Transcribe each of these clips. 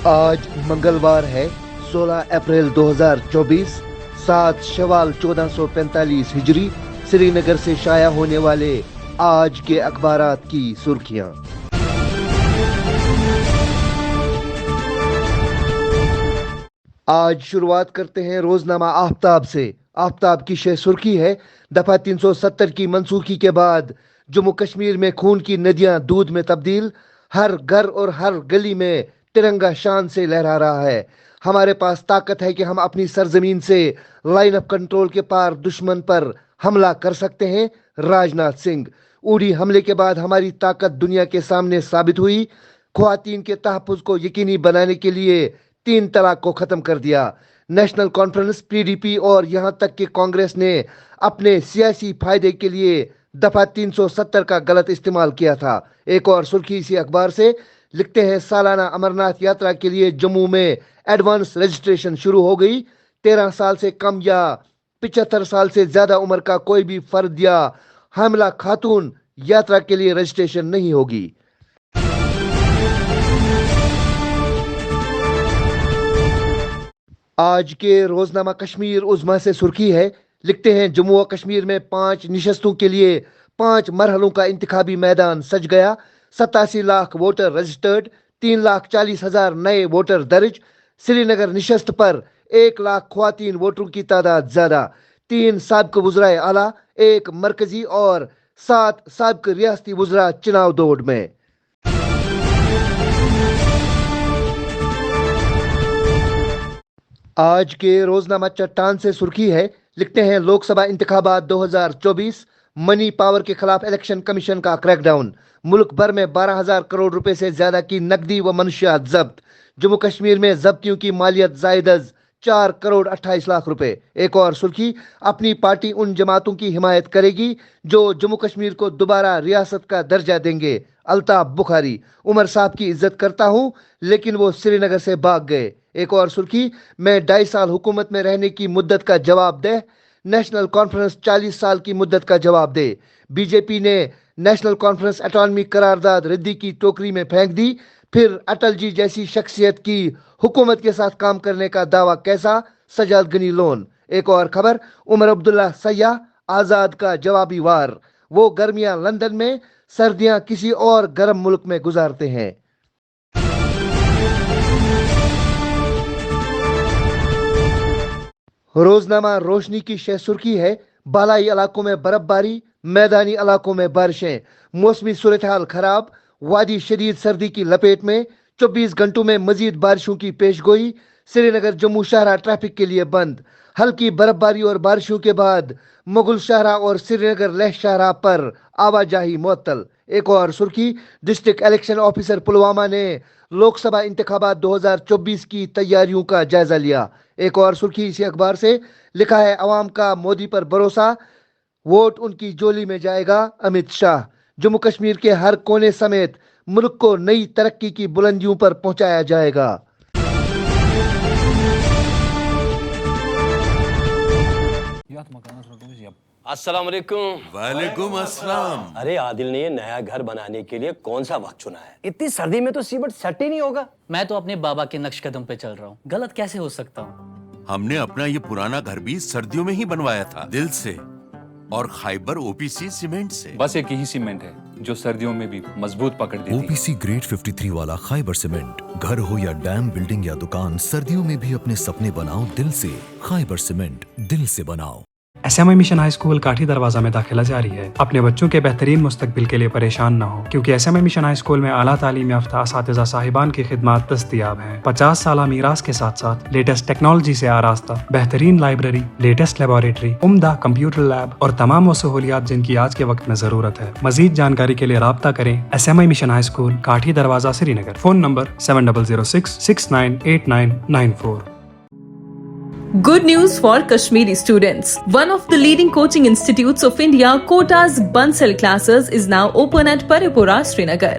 آج منگلوار ہے 16 اپریل 2024، 7 شوال 1445 ہجری۔ سری نگر سے شائع ہونے والے آج کے اخبارات کی سرخیاں۔ آج شروعات کرتے ہیں روزنامہ آفتاب سے۔ آفتاب کی شہ سرخی ہے، دفعہ 370 کی منسوخی کے بعد جموں کشمیر میں خون کی ندیاں دودھ میں تبدیل، ہر گھر اور ہر گلی میں ترنگا شان سے لہرا رہا ہے۔ ہمارے پاس طاقت ہے کہ ہم اپنی سرزمین سے لائن آف کنٹرول کے پار دشمن پر حملہ کر سکتے ہیں، راجناتھ سنگھ۔ اڑی حملے کے بعد ہماری طاقت دنیا کے سامنے ثابت ہوئی۔ خواتین کے تحفظ کو یقینی بنانے کے لیے 3 طلاق کو ختم کر دیا۔ نیشنل کانفرنس، PDP اور یہاں تک کہ کانگریس نے اپنے سیاسی فائدے کے لیے دفعہ 370 کا غلط استعمال کیا تھا۔ ایک اور سرخی اسی اخبار سے لکھتے ہیں، سالانہ امرناتھ یاترا کے لیے جموں میں ایڈوانس رجسٹریشن شروع ہو گئی۔ 13 سال سے کم یا 75 سال سے زیادہ عمر کا کوئی بھی فرد یا حاملہ خاتون یاترا کے لیے رجسٹریشن نہیں ہوگی۔ آج کے روزنامہ کشمیر عظمیٰ سے سرخی ہے، لکھتے ہیں، جموں و کشمیر میں 5 نشستوں کے لیے 5 مرحلوں کا انتخابی میدان سج گیا۔ 87 لاکھ ووٹر رجسٹرڈ، 3,40,000 نئے ووٹر درج۔ سری نگر نشست پر 1 لاکھ خواتین ووٹروں کی تعداد زیادہ، 3 سابق وزرائے اعلیٰ، 1 مرکزی اور 7 سابق ریاستی وزراء چناؤ دوڑ میں۔ آج کے روزنامہ چٹان سے سرخی ہے، لکھتے ہیں، لوک سبھا انتخابات 2024، منی پاور کے خلاف الیکشن کمیشن کا کریک ڈاؤن۔ ملک بھر میں 12,000 کروڑ روپے سے زیادہ کی نقدی و منشیات ضبط۔ جموں کشمیر میں ضبطیوں کی مالیت زائد از 4 کروڑ 28 لاکھ روپے۔ ایک اور سرخی، اپنی پارٹی ان جماعتوں کی حمایت کرے گی جو جموں کشمیر کو دوبارہ ریاست کا درجہ دیں گے۔ الطاف بخاری، عمر صاحب کی عزت کرتا ہوں لیکن وہ سری نگر سے بھاگ گئے۔ ایک اور سرخی، میں 2.5 سال حکومت میں رہنے کی مدت کا جواب دہ، نیشنل کانفرنس 40 سال کی مدت کا جواب دے۔ BJP نے نیشنل کانفرنس اٹانومی قرارداد ردی کی ٹوکری میں پھینک دی، پھر اٹل جی جیسی شخصیت کی حکومت کے ساتھ کام کرنے کا دعویٰ کیسا؟ سجاد غنی لون۔ ایک اور خبر، عمر عبداللہ سیاح، آزاد کا جوابی وار۔ وہ گرمیاں لندن میں، سردیاں کسی اور گرم ملک میں گزارتے ہیں۔ روزنامہ روشنی کی شہ سرخی ہے، بالائی علاقوں میں برف باری، میدانی علاقوں میں بارشیں، موسمی صورتحال خراب، وادی شدید سردی کی لپیٹ میں، 24 گھنٹوں میں مزید بارشوں کی پیش گوئی۔ سری نگر جموں شاہراہ ٹریفک کے لیے بند۔ ہلکی برف باری اور بارشوں کے بعد مغل شاہراہ اور سری نگر لیہ شاہراہ پر آواجاہی معطل۔ ایک اور سرخی، ڈسٹرکٹ الیکشن آفیسر پلوامہ نے لوک سبھا انتخابات 2024 کی تیاریوں کا جائزہ لیا۔ ایک اور سرخی اسی اخبار سے لکھا ہے، عوام کا مودی پر بھروسہ، ووٹ ان کی جولی میں جائے گا، امت شاہ۔ جموں کشمیر کے ہر کونے سمیت ملک کو نئی ترقی کی بلندیوں پر پہنچایا جائے گا۔ السلام علیکم۔ وعلیکم السلام۔ ارے عادل نے یہ نیا گھر بنانے کے لیے کون سا وقت چنا ہے؟ اتنی سردی میں تو سیمنٹ سیٹ ہی نہیں ہوگا۔ میں تو اپنے بابا کے نقش قدم پہ چل رہا ہوں، غلط کیسے ہو سکتا ہوں؟ ہم نے اپنا یہ پرانا گھر بھی سردیوں میں ہی بنوایا تھا، دل سے، اور خیبر OPC سیمنٹ سے۔ بس ایک ہی سیمنٹ ہے جو سردیوں میں بھی مضبوط پکڑ دیتی ہے۔ OPC گریڈ 53 والا خیبر سیمنٹ، گھر ہو یا ڈیم، بلڈنگ یا دکان، سردیوں میں بھی اپنے سپنے بناؤ دل سے۔ خیبر سیمنٹ، دل سے بناؤ۔ SMI mission high school Kathi دروازہ میں داخلہ جاری ہے۔ اپنے بچوں کے بہترین مستقبل کے لیے پریشان نہ ہو، کیونکہ SMI مشن ہائی اسکول میں اعلیٰ تعلیم یافتہ اساتذہ صاحبان کی خدمات دستیاب ہیں۔ 50 سالہ میراث کے ساتھ ساتھ لیٹسٹ ٹیکنالوجی سے آراستہ بہترین لائبریری، لیٹسٹ لیبارٹری، عمدہ کمپیوٹر لیب اور تمام وہ سہولیات جن کی آج کے وقت میں ضرورت ہے۔ مزید جانکاری کے لیے رابطہ کریں SMI mission high school Kathi Darwaza Srinagar. Phone number 7006 698994۔ Good news for Kashmiri students. One of the leading coaching institutes of India, Kota's Bansal classes is now open at Paripura, Srinagar,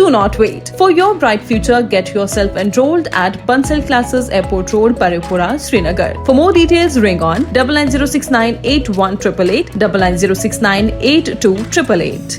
Do not wait. For your bright future, get yourself enrolled at Bansal classes, Airport Road, Paripura, Srinagar. For more details, ring on 9906981888, 9906982888.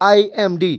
IMD।